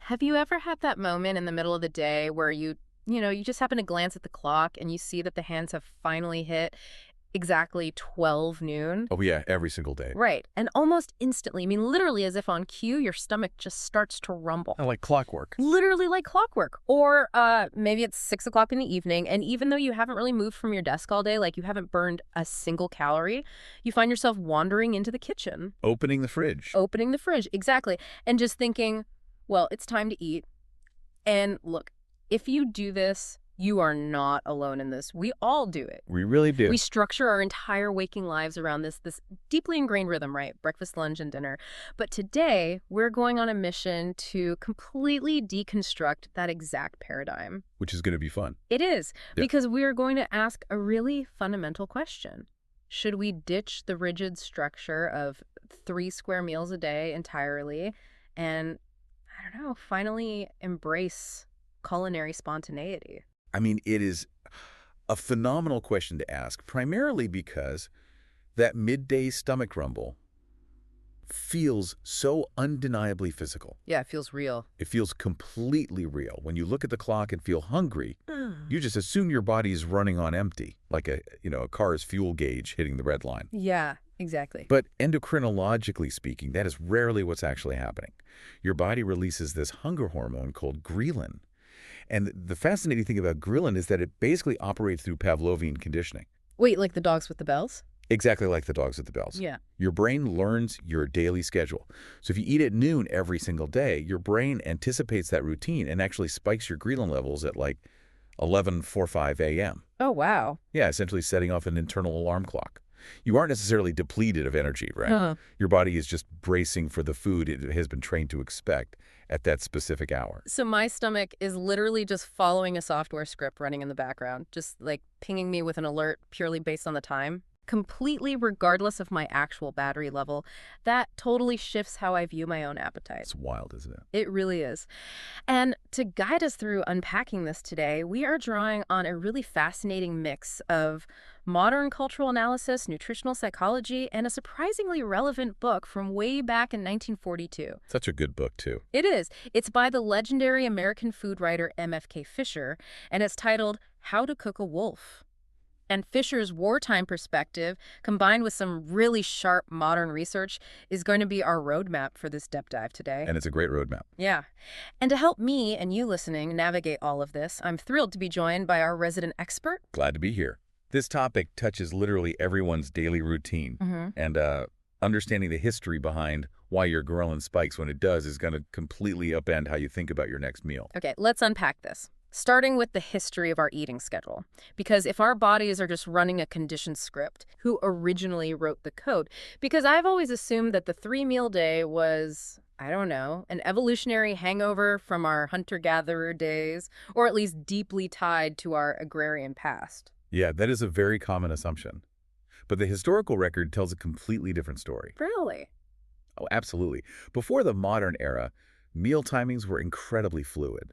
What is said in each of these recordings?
Have you ever had that moment in the middle of the day where you just happen to glance at the clock and you see that the hands have finally hit exactly 12 noon? Oh, yeah, every single day. Right. And almost instantly, I mean, literally as if on cue, your stomach just starts to rumble. Like clockwork. Literally like clockwork. Or maybe it's 6 o'clock in the evening, and even though you haven't really moved from your desk all day, like you haven't burned a single calorie, you find yourself wandering into the kitchen. Opening the fridge. Opening the fridge, exactly. And just thinking, well, it's time to eat. And look, if you do this, you are not alone in this. We all do it. We really do. We structure our entire waking lives around this deeply ingrained rhythm, right? Breakfast, lunch, and dinner. But today, we're going on a mission to completely deconstruct that exact paradigm. Which is going to be fun. It is, Yeah. because we are going to ask a really fundamental question. Should we ditch the rigid structure of 3 square meals a day entirely and, I don't know, finally embrace culinary spontaneity? I mean, it is a phenomenal question to ask, primarily because that midday stomach rumble feels so undeniably physical. Yeah, it feels real. It feels completely real. When you look at the clock and feel hungry, you just assume your body is running on empty, like a car's fuel gauge hitting the red line. Yeah, exactly. But endocrinologically speaking, that is rarely what's actually happening. Your body releases this hunger hormone called ghrelin. And the fascinating thing about ghrelin is that it basically operates through Pavlovian conditioning. Wait, like the dogs with the bells? Exactly like the dogs with the bells. Yeah. Your brain learns your daily schedule. So if you eat at noon every single day, your brain anticipates that routine and actually spikes your ghrelin levels at like 11:45 a.m. Oh, wow. Yeah, essentially setting off an internal alarm clock. You aren't necessarily depleted of energy, right? Huh. Your body is just bracing for the food it has been trained to expect at that specific hour. So my stomach is literally just following a software script running in the background, just like pinging me with an alert purely based on the time, completely regardless of my actual battery level. That totally shifts how I view my own appetite. It's wild, isn't it? It really is. And to guide us through unpacking this today, we are drawing on a really fascinating mix of modern cultural analysis, nutritional psychology, and a surprisingly relevant book from way back in 1942. Such a good book, too. It is. It's by the legendary American food writer M.F.K. Fisher, and it's titled How to Cook a Wolf. And Fisher's wartime perspective, combined with some really sharp modern research, is going to be our roadmap for this depth dive today. And it's a great roadmap. Yeah. And to help me and you listening navigate all of this, I'm thrilled to be joined by our resident expert. Glad to be here. This topic touches literally everyone's daily routine. And understanding the history behind why your ghrelin spikes when it does is going to completely upend how you think about your next meal. Okay, let's unpack this. Starting with the history of our eating schedule. Because if our bodies are just running a conditioned script, who originally wrote the code? Because I've always assumed that the 3-meal day was, I don't know, an evolutionary hangover from our hunter-gatherer days, or at least deeply tied to our agrarian past. Yeah, that is a very common assumption. But the historical record tells a completely different story. Really? Oh, absolutely. Before the modern era, meal timings were incredibly fluid.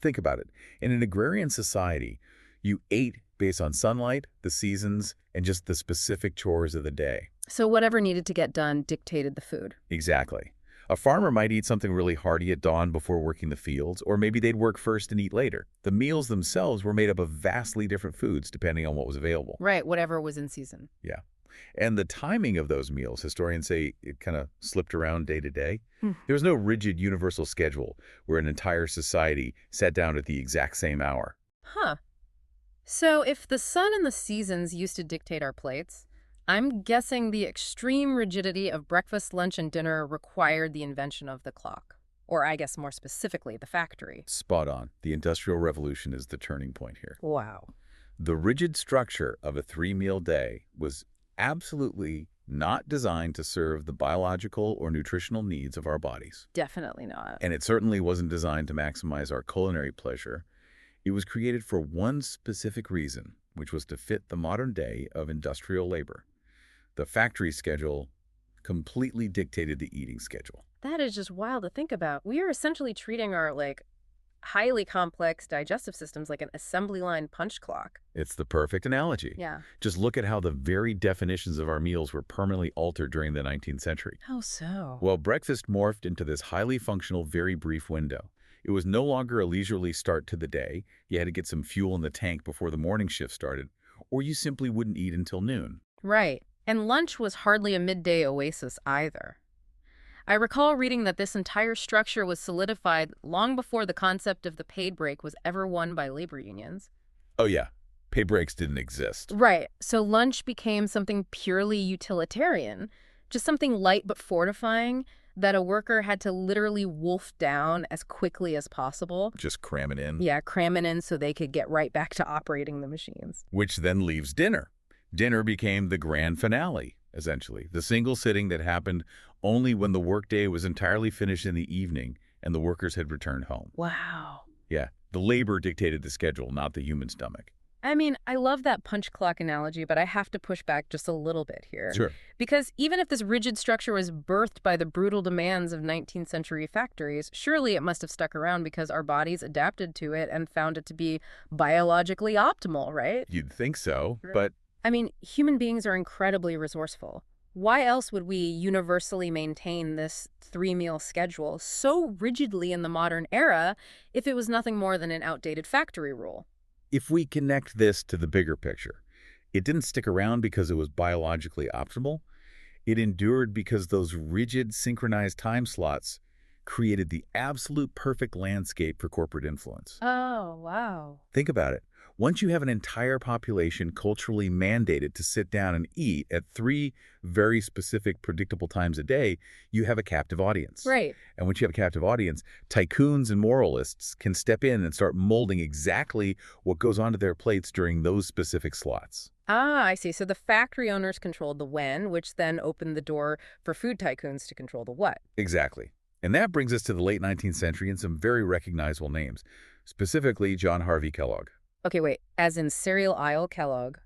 Think about it. In an agrarian society, you ate based on sunlight, the seasons, and just the specific chores of the day. So whatever needed to get done dictated the food. Exactly. A farmer might eat something really hearty at dawn before working the fields, or maybe they'd work first and eat later. The meals themselves were made up of vastly different foods depending on what was available. Right, whatever was in season. Yeah. And the timing of those meals, historians say it kind of slipped around day to day. There was no rigid universal schedule where an entire society sat down at the exact same hour. Huh. So if the sun and the seasons used to dictate our plates, I'm guessing the extreme rigidity of breakfast, lunch, and dinner required the invention of the clock. Or I guess more specifically, the factory. Spot on. The Industrial Revolution is the turning point here. Wow. The rigid structure of a 3-meal day was absolutely not designed to serve the biological or nutritional needs of our bodies. Definitely not. And it certainly wasn't designed to maximize our culinary pleasure. It was created for one specific reason, which was to fit the modern day of industrial labor. The factory schedule completely dictated the eating schedule. That is just wild to think about. We are essentially treating our, highly complex digestive systems like an assembly line punch clock. It's the perfect analogy. Yeah. Just look at how the very definitions of our meals were permanently altered during the 19th century. How so? Well, breakfast morphed into this highly functional, very brief window. It was no longer a leisurely start to the day. You had to get some fuel in the tank before the morning shift started, or you simply wouldn't eat until noon. Right. And lunch was hardly a midday oasis either. I recall reading that this entire structure was solidified long before the concept of the paid break was ever won by labor unions. Oh yeah, pay breaks didn't exist. Right. So lunch became something purely utilitarian, just something light but fortifying that a worker had to literally wolf down as quickly as possible. Just cram it in. Yeah, cram it in so they could get right back to operating the machines. Which then leaves dinner. Dinner became the grand finale, essentially. The single sitting that happened only when the workday was entirely finished in the evening and the workers had returned home. Wow. Yeah, the labor dictated the schedule, not the human stomach. I mean, I love that punch clock analogy, but I have to push back just a little bit here. Sure. Because even if this rigid structure was birthed by the brutal demands of 19th century factories, surely it must have stuck around because our bodies adapted to it and found it to be biologically optimal, right? You'd think so, Sure. but I mean, human beings are incredibly resourceful. Why else would we universally maintain this three-meal schedule so rigidly in the modern era if it was nothing more than an outdated factory rule? if we connect this to the bigger picture, it didn't stick around because it was biologically optimal. It endured because those rigid, synchronized time slots created the absolute perfect landscape for corporate influence. Oh, wow. Think about it. Once you have an entire population culturally mandated to sit down and eat at 3 very specific, predictable times a day, you have a captive audience. Right. And once you have a captive audience, tycoons and moralists can step in and start molding exactly what goes onto their plates during those specific slots. Ah, I see. So the factory owners controlled the when, which then opened the door for food tycoons to control the what. Exactly. And that brings us to the late 19th century and some very recognizable names, specifically John Harvey Kellogg. Okay, wait. As in cereal aisle Kellogg,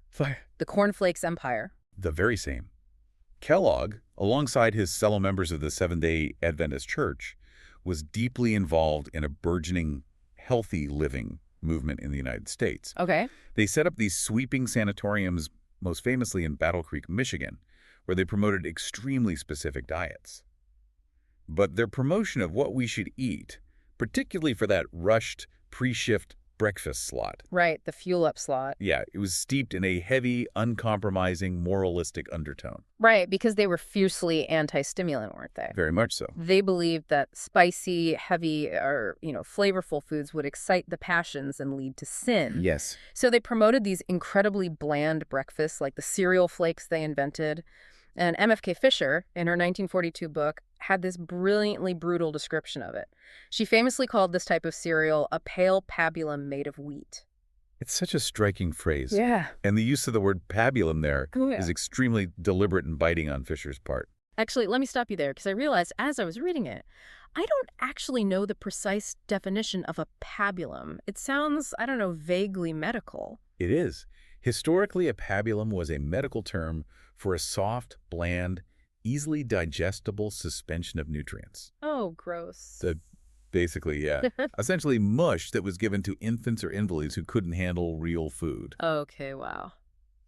the cornflakes empire. The very same. Kellogg, alongside his fellow members of the Seventh-day Adventist Church, was deeply involved in a burgeoning healthy living movement in the United States. Okay. They set up these sweeping sanatoriums, most famously in Battle Creek, Michigan, where they promoted extremely specific diets. But their promotion of what we should eat, particularly for that rushed pre-shift breakfast slot. Right, the fuel up slot. Yeah, it was steeped in a heavy, uncompromising, moralistic undertone. Right, because they were fiercely anti-stimulant, weren't they? Very much so. They believed that spicy, heavy, or, flavorful foods would excite the passions and lead to sin. Yes. So they promoted these incredibly bland breakfasts, like the cereal flakes they invented. And MFK Fisher, in her 1942 book, had this brilliantly brutal description of it. She famously called this type of cereal a pale pabulum made of wheat. It's such a striking phrase. Yeah. And the use of the word pabulum there Oh, yeah. is extremely deliberate and biting on Fisher's part. Actually, let me stop you there, because I realized as I was reading it, I don't actually know the precise definition of a pabulum. It sounds, vaguely medical. It is. Historically, a pabulum was a medical term for a soft, bland, easily digestible suspension of nutrients. Oh, gross. Basically, yeah. Essentially mush that was given to infants or invalids who couldn't handle real food. Okay, wow.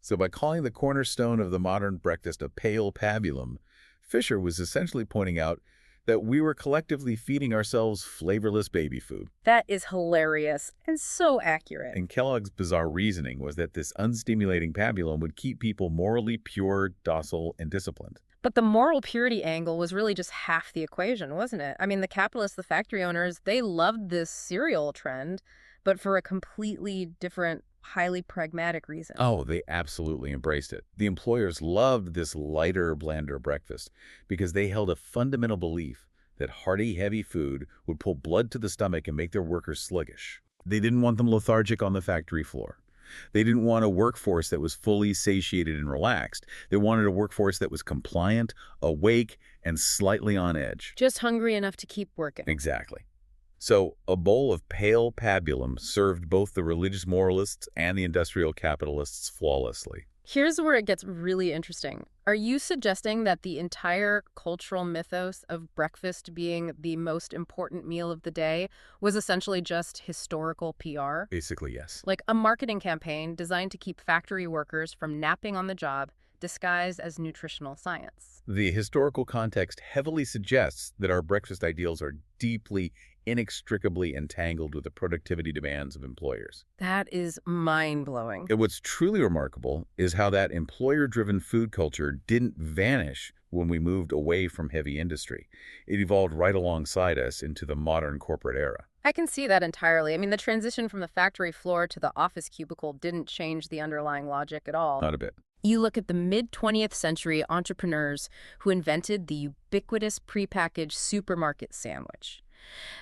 So by calling the cornerstone of the modern breakfast a pale pabulum, Fisher was essentially pointing out that we were collectively feeding ourselves flavorless baby food. That is hilarious and so accurate. And Kellogg's bizarre reasoning was that this unstimulating pabulum would keep people morally pure, docile, and disciplined. But the moral purity angle was really just half the equation, wasn't it? I mean, the capitalists, the factory owners, they loved this cereal trend, but for a completely different, highly pragmatic reason. Oh, they absolutely embraced it. The employers loved this lighter, blander breakfast because they held a fundamental belief that hearty, heavy food would pull blood to the stomach and make their workers sluggish. They didn't want them lethargic on the factory floor. They didn't want a workforce that was fully satiated and relaxed. They wanted a workforce that was compliant, awake, and slightly on edge. Just hungry enough to keep working. Exactly. So a bowl of pale pabulum served both the religious moralists and the industrial capitalists flawlessly. Here's where it gets really interesting. Are you suggesting that the entire cultural mythos of breakfast being the most important meal of the day was essentially just historical PR? Basically, yes. Like a marketing campaign designed to keep factory workers from napping on the job, disguised as nutritional science? The historical context heavily suggests that our breakfast ideals are deeply inextricably entangled with the productivity demands of employers. That is mind-blowing. And what's truly remarkable is how that employer-driven food culture didn't vanish when we moved away from heavy industry. It evolved right alongside us into the modern corporate era. I can see that entirely. I mean, the transition from the factory floor to the office cubicle didn't change the underlying logic at all. Not a bit. You look at the mid-20th century entrepreneurs who invented the ubiquitous prepackaged supermarket sandwich.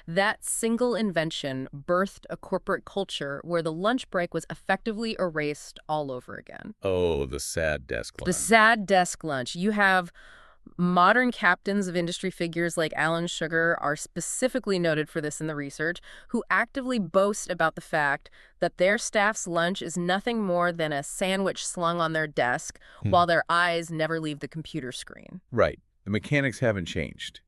That single invention birthed a corporate culture where the lunch break was effectively erased all over again. Oh, the sad desk lunch. The sad desk lunch. You have modern captains of industry figures like Alan Sugar are specifically noted for this in the research, who actively boast about the fact that their staff's lunch is nothing more than a sandwich slung on their desk while their eyes never leave the computer screen. Right. The mechanics haven't changed.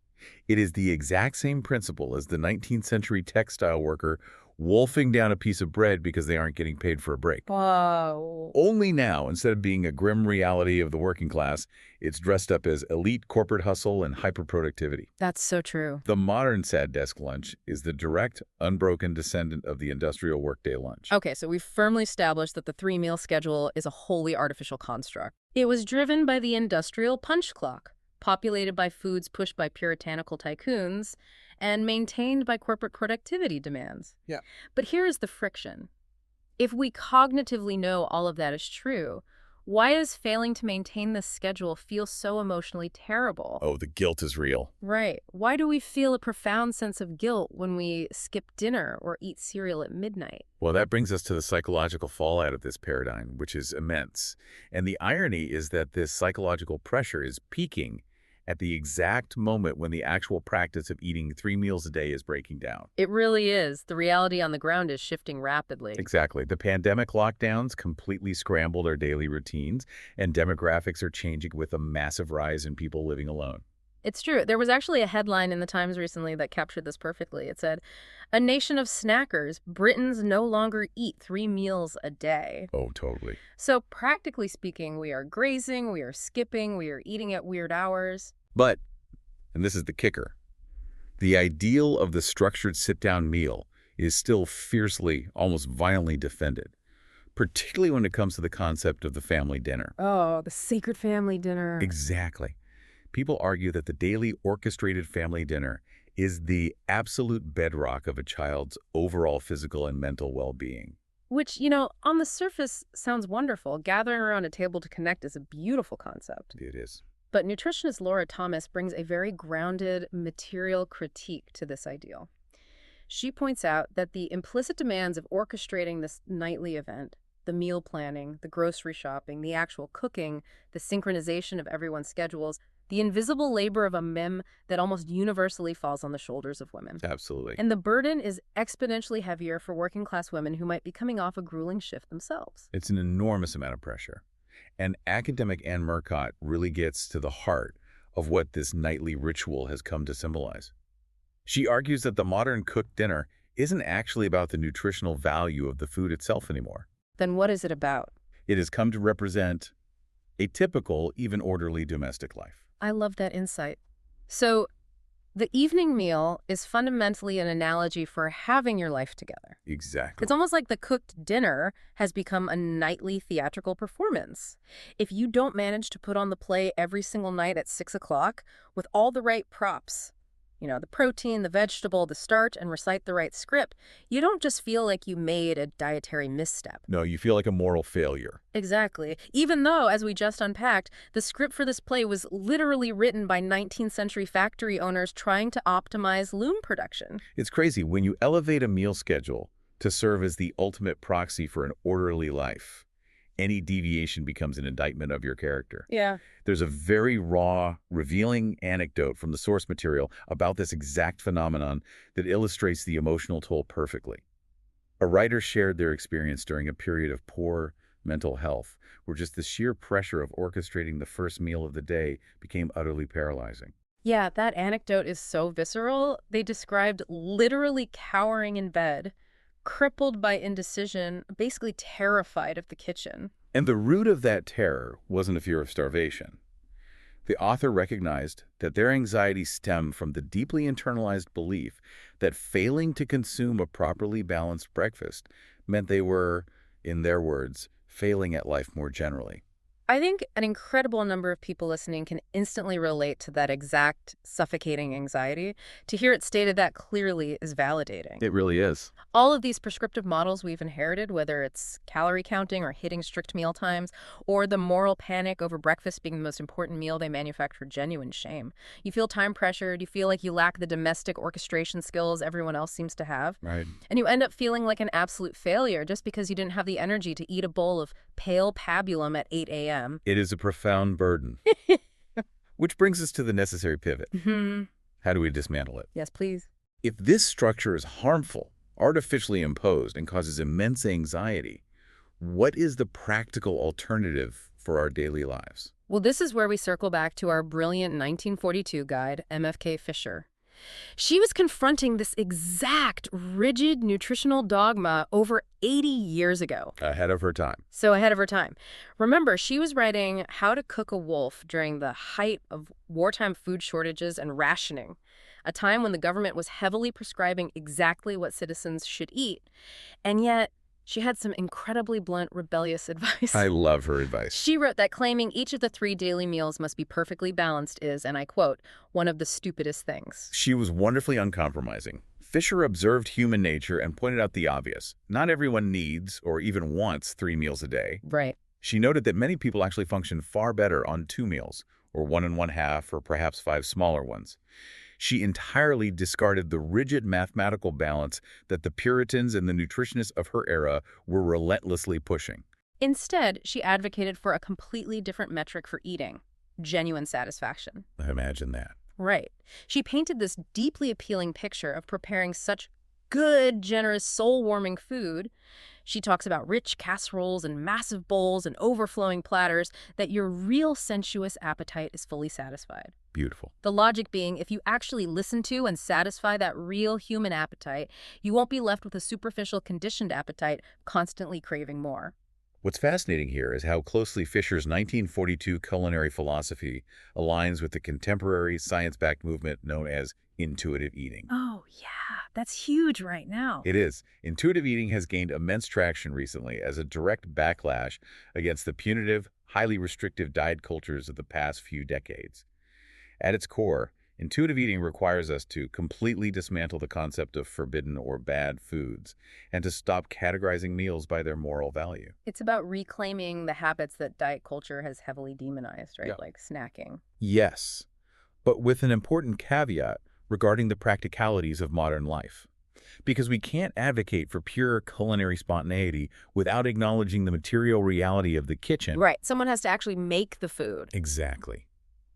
It is the exact same principle as the 19th century textile worker wolfing down a piece of bread because they aren't getting paid for a break. Wow. Only now, instead of being a grim reality of the working class, it's dressed up as elite corporate hustle and hyperproductivity. That's so true. The modern sad desk lunch is the direct, unbroken descendant of the industrial workday lunch. Okay, so we've firmly established that the three-meal schedule is a wholly artificial construct. It was driven by the industrial punch clock, populated by foods pushed by puritanical tycoons, and maintained by corporate productivity demands. Yeah. But here is the friction. If we cognitively know all of that is true, why does failing to maintain this schedule feel so emotionally terrible? Oh, the guilt is real. Right. Why do we feel a profound sense of guilt when we skip dinner or eat cereal at midnight? Well, that brings us to the psychological fallout of this paradigm, which is immense. And the irony is that this psychological pressure is peaking at the exact moment when the actual practice of eating 3 meals a day is breaking down. It really is. The reality on the ground is shifting rapidly. Exactly. The pandemic lockdowns completely scrambled our daily routines, and demographics are changing with a massive rise in people living alone. It's true. There was actually a headline in the Times recently that captured this perfectly. It said, "A nation of snackers, Britons no longer eat 3 meals a day." Oh, totally. So practically speaking, we are grazing, we are skipping, we are eating at weird hours. But, and this is the kicker, the ideal of the structured sit-down meal is still fiercely, almost violently defended, particularly when it comes to the concept of the family dinner. Oh, the sacred family dinner. Exactly. People argue that the daily orchestrated family dinner is the absolute bedrock of a child's overall physical and mental well-being. Which, on the surface sounds wonderful. Gathering around a table to connect is a beautiful concept. It is. But nutritionist Laura Thomas brings a very grounded material critique to this ideal. She points out that the implicit demands of orchestrating this nightly event, the meal planning, the grocery shopping, the actual cooking, the synchronization of everyone's schedules, the invisible labor of a meme that almost universally falls on the shoulders of women. Absolutely. And the burden is exponentially heavier for working-class women who might be coming off a grueling shift themselves. It's an enormous amount of pressure. And academic Anne Murcott really gets to the heart of what this nightly ritual has come to symbolize. She argues that the modern cooked dinner isn't actually about the nutritional value of the food itself anymore. Then what is it about? It has come to represent a typical, even orderly domestic life. I love that insight. So, the evening meal is fundamentally an analogy for having your life together. Exactly. It's almost like the cooked dinner has become a nightly theatrical performance. If you don't manage to put on the play every single night at 6 o'clock with all the right props, the protein, the vegetable, the starch, and recite the right script, you don't just feel like you made a dietary misstep. No, you feel like a moral failure. Exactly. Even though, as we just unpacked, the script for this play was literally written by 19th century factory owners trying to optimize loom production. It's crazy. When you elevate a meal schedule to serve as the ultimate proxy for an orderly life, any deviation becomes an indictment of your character. Yeah. There's a very raw, revealing anecdote from the source material about this exact phenomenon that illustrates the emotional toll perfectly. A writer shared their experience during a period of poor mental health, where just the sheer pressure of orchestrating the first meal of the day became utterly paralyzing. Yeah, that anecdote is so visceral. They described literally cowering in bed, crippled by indecision, basically terrified of the kitchen. And the root of that terror wasn't a fear of starvation. The author recognized that their anxiety stemmed from the deeply internalized belief that failing to consume a properly balanced breakfast meant they were, in their words, failing at life more generally. I think an incredible number of people listening can instantly relate to that exact suffocating anxiety. To hear it stated that clearly is validating. It really is. All of these prescriptive models we've inherited, whether it's calorie counting or hitting strict meal times, or the moral panic over breakfast being the most important meal they manufacture, genuine shame. You feel time pressured, you feel like you lack the domestic orchestration skills everyone else seems to have, Right. and you end up feeling like an absolute failure just because you didn't have the energy to eat a bowl of pale pabulum at 8 a.m. It is a profound burden. Which brings us to the necessary pivot. How do we dismantle it? Yes, please. If this structure is harmful, artificially imposed, and causes immense anxiety, what is the practical alternative for our daily lives? Well, this is where we circle back to our brilliant 1942 guide, MFK Fisher. She was confronting this exact rigid nutritional dogma over 80 years ago. Ahead of her time. So ahead of her time. Remember, she was writing How to Cook a Wolf during the height of wartime food shortages and rationing, a time when the government was heavily prescribing exactly what citizens should eat. And yet, she had some incredibly blunt, rebellious advice. I love her advice. She wrote that claiming each of the 3 daily meals must be perfectly balanced is, and I quote, one of the stupidest things. She was wonderfully uncompromising. Fisher observed human nature and pointed out the obvious. Not everyone needs or even wants 3 meals a day. Right. She noted that many people actually function far better on 2 meals, or 1 1/2, or perhaps 5 smaller ones. She entirely discarded the rigid mathematical balance that the Puritans and the nutritionists of her era were relentlessly pushing. Instead, she advocated for a completely different metric for eating, genuine satisfaction. Imagine that. Right. She painted this deeply appealing picture of preparing such good, generous, soul-warming food. She talks about rich casseroles and massive bowls and overflowing platters, that your real sensuous appetite is fully satisfied. Beautiful. The logic being, if you actually listen to and satisfy that real human appetite, you won't be left with a superficial conditioned appetite, constantly craving more. What's fascinating here is how closely Fisher's 1942 culinary philosophy aligns with the contemporary science-backed movement known as intuitive eating. Oh, yeah. That's huge right now. It is. Intuitive eating has gained immense traction recently as a direct backlash against the punitive, highly restrictive diet cultures of the past few decades. At its core, intuitive eating requires us to completely dismantle the concept of forbidden or bad foods and to stop categorizing meals by their moral value. It's about reclaiming the habits that diet culture has heavily demonized, right? Yeah. Like snacking. Yes, but with an important caveat regarding the practicalities of modern life. Because we can't advocate for pure culinary spontaneity without acknowledging the material reality of the kitchen. Right. Someone has to actually make the food. Exactly.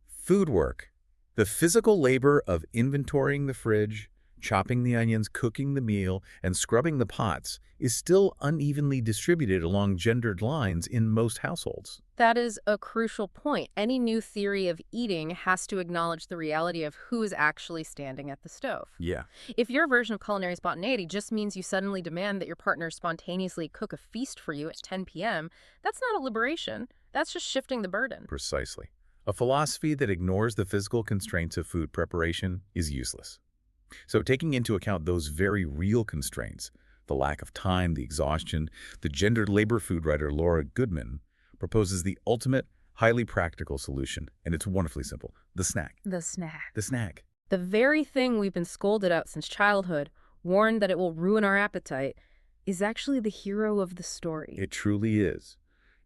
Food work. The physical labor of inventorying the fridge, chopping the onions, cooking the meal, and scrubbing the pots is still unevenly distributed along gendered lines in most households. That is a crucial point. Any new theory of eating has to acknowledge the reality of who is actually standing at the stove. Yeah. If your version of culinary spontaneity just means you suddenly demand that your partner spontaneously cook a feast for you at 10 p.m., that's not a liberation. That's just shifting the burden. Precisely. A philosophy that ignores the physical constraints of food preparation is useless. So taking into account those very real constraints, the lack of time, the exhaustion, the gendered labor food writer Laura Goodman proposes the ultimate, highly practical solution, and it's wonderfully simple. The snack. The snack. The snack. The very thing we've been scolded out since childhood, warned that it will ruin our appetite, is actually the hero of the story. It truly is.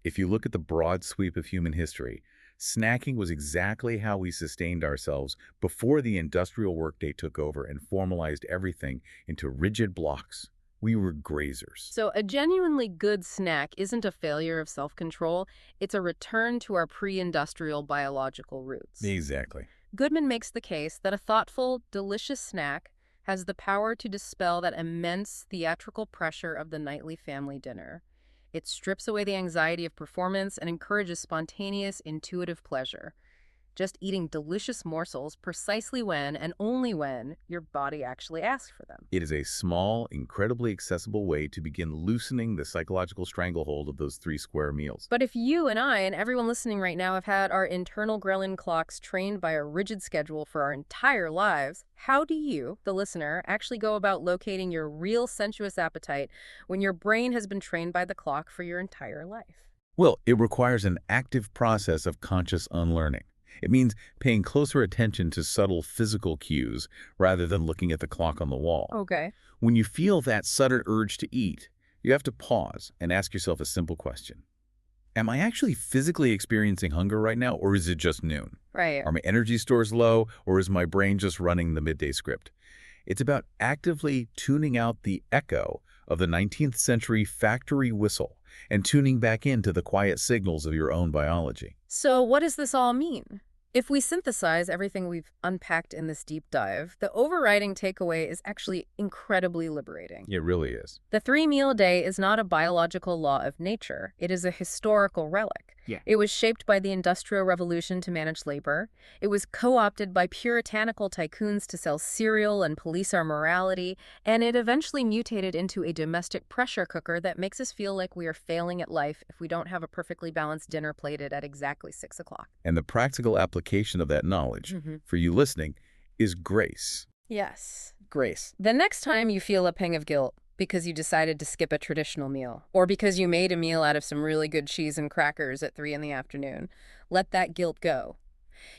If you look at the broad sweep of human history, snacking was exactly how we sustained ourselves before the industrial workday took over and formalized everything into rigid blocks. We were grazers. So a genuinely good snack isn't a failure of self-control. It's a return to our pre-industrial biological roots. Exactly. Goodman makes the case that a thoughtful, delicious snack has the power to dispel that immense theatrical pressure of the nightly family dinner. It strips away the anxiety of performance and encourages spontaneous, intuitive pleasure. just eating delicious morsels precisely when and only when your body actually asks for them. It is a small, incredibly accessible way to begin loosening the psychological stranglehold of those 3 square meals. But if you and I and everyone listening right now have had our internal ghrelin clocks trained by a rigid schedule for our entire lives, how do you, the listener, actually go about locating your real sensuous appetite when your brain has been trained by the clock for your entire life? Well, it requires an active process of conscious unlearning. It means paying closer attention to subtle physical cues rather than looking at the clock on the wall. Okay. When you feel that sudden urge to eat, you have to pause and ask yourself a simple question. Am I actually physically experiencing hunger right now, or is it just noon? Right. Are my energy stores low, or is my brain just running the midday script? It's about actively tuning out the echo of the 19th century factory whistle and tuning back into the quiet signals of your own biology. So what does this all mean? If we synthesize everything we've unpacked in this deep dive, the overriding takeaway is actually incredibly liberating. It really is. The 3-meal day is not a biological law of nature. It is a historical relic. Yeah. It was shaped by the Industrial Revolution to manage labor. It was co-opted by puritanical tycoons to sell cereal and police our morality. And it eventually mutated into a domestic pressure cooker that makes us feel like we are failing at life if we don't have a perfectly balanced dinner plated at exactly 6 o'clock. And the practical application of that knowledge, for you listening, is grace. Yes. Grace. The next time you feel a pang of guilt because you decided to skip a traditional meal, or because you made a meal out of some really good cheese and crackers at 3 in the afternoon, let that guilt go.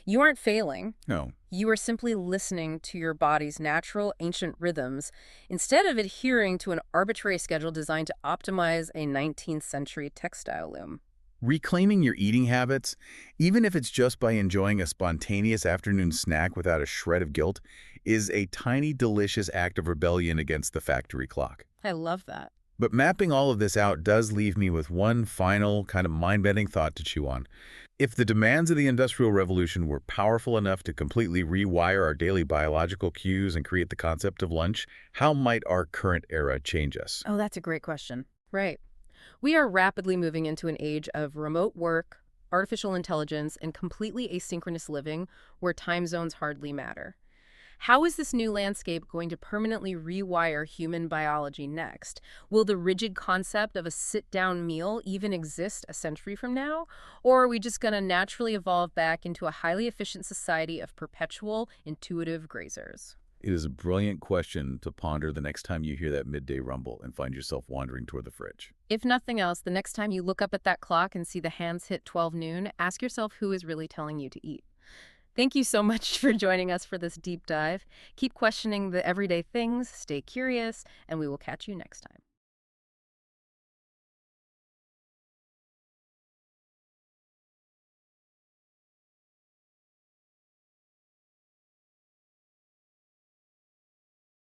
You aren't failing. No. You are simply listening to your body's natural, ancient rhythms instead of adhering to an arbitrary schedule designed to optimize a 19th century textile loom. Reclaiming your eating habits, even if it's just by enjoying a spontaneous afternoon snack without a shred of guilt, is a tiny, delicious act of rebellion against the factory clock. I love that. But mapping all of this out does leave me with one final kind of mind-bending thought to chew on. If the demands of the Industrial Revolution were powerful enough to completely rewire our daily biological cues and create the concept of lunch, how might our current era change us? Oh, that's a great question. Right. We are rapidly moving into an age of remote work, artificial intelligence, and completely asynchronous living where time zones hardly matter. How is this new landscape going to permanently rewire human biology next? Will the rigid concept of a sit-down meal even exist a century from now? Or are we just going to naturally evolve back into a highly efficient society of perpetual, intuitive grazers? It is a brilliant question to ponder the next time you hear that midday rumble and find yourself wandering toward the fridge. If nothing else, the next time you look up at that clock and see the hands hit 12 noon, ask yourself who is really telling you to eat. Thank you so much for joining us for this deep dive. Keep questioning the everyday things, stay curious, and we will catch you next time.